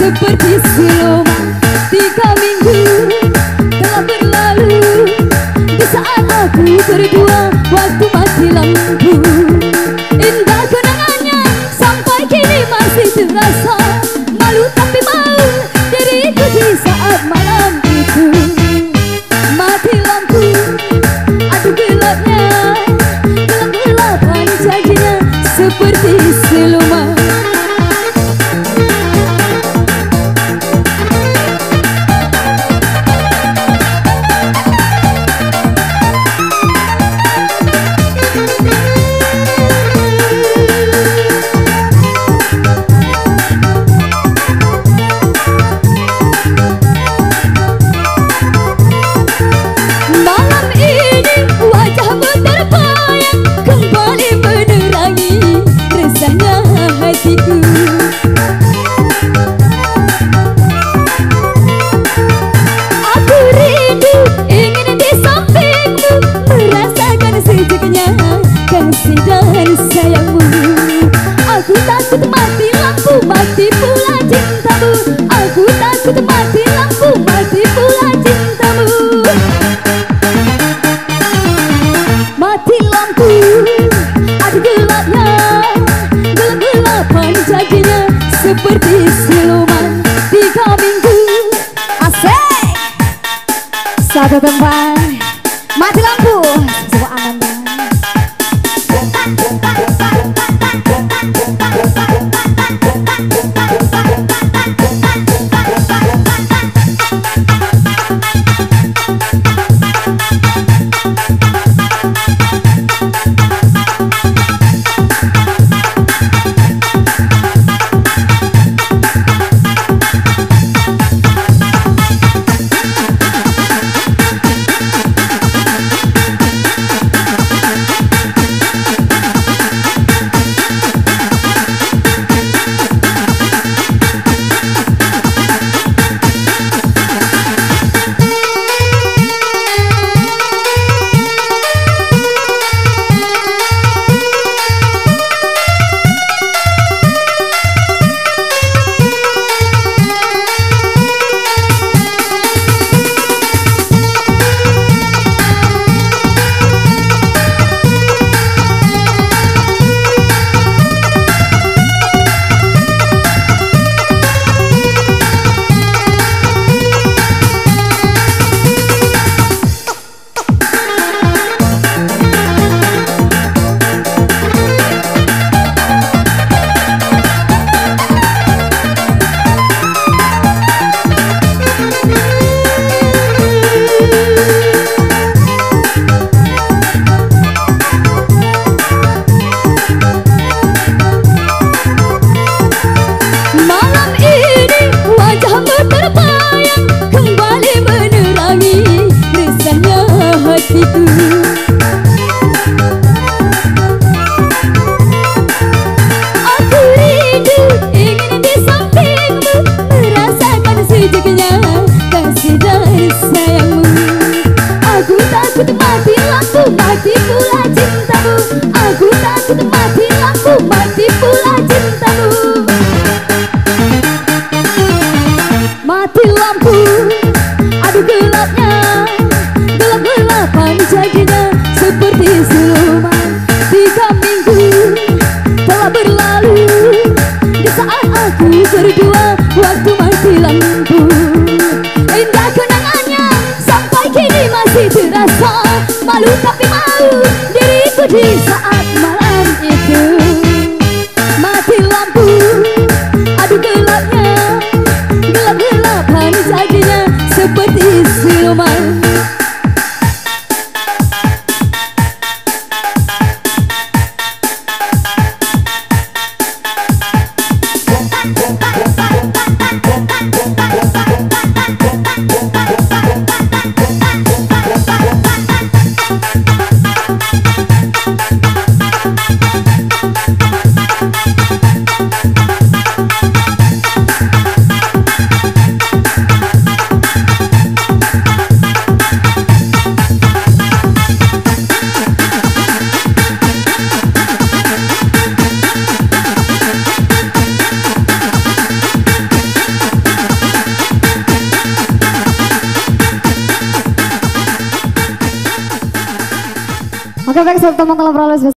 seperti siluman. 3 minggu telah berlalu di saat aku berdua waktu mati lampu. Indah kenangannya sampai kini masih terasa. Malu tapi mau diriku di saat malam itu. Mati lampu, aduh gelapnya, gelap-gelapan janjinya seperti siluman. Aku rindu ingin di sampingmu, merasakan sejuknya kasih dan sayangmu. Aku takut mati lampu, mati pula cintamu. Aku takut mati lampu, mati pula cintamu. Mati lampu, aduh gelapnya, gelap-gelapan janjinya seperti siluman. 3 minggu, asik. Satu tempat, mati lampu, semua aman. Aku rindu ingin di sampingmu, merasakan sejuknya kasih dan sayangmu. Aku takut mati lampu, mati pula cintamu. Aku takut mati lampu, mati pula cintamu. Mati lampu, aduh gelapnya, gelap-gelapan janjinya seperti siluman. 3 minggu telah berlalu di saat aku berdua waktu mati lampu. Indah kenangannya sampai kini masih terasa. Malu tapi mau diriku di saat malam itu. Mati lampu, aduh gelapnya, gelap-gelapan janjinya seperti siluman. Oke baik, saya bertemu kalau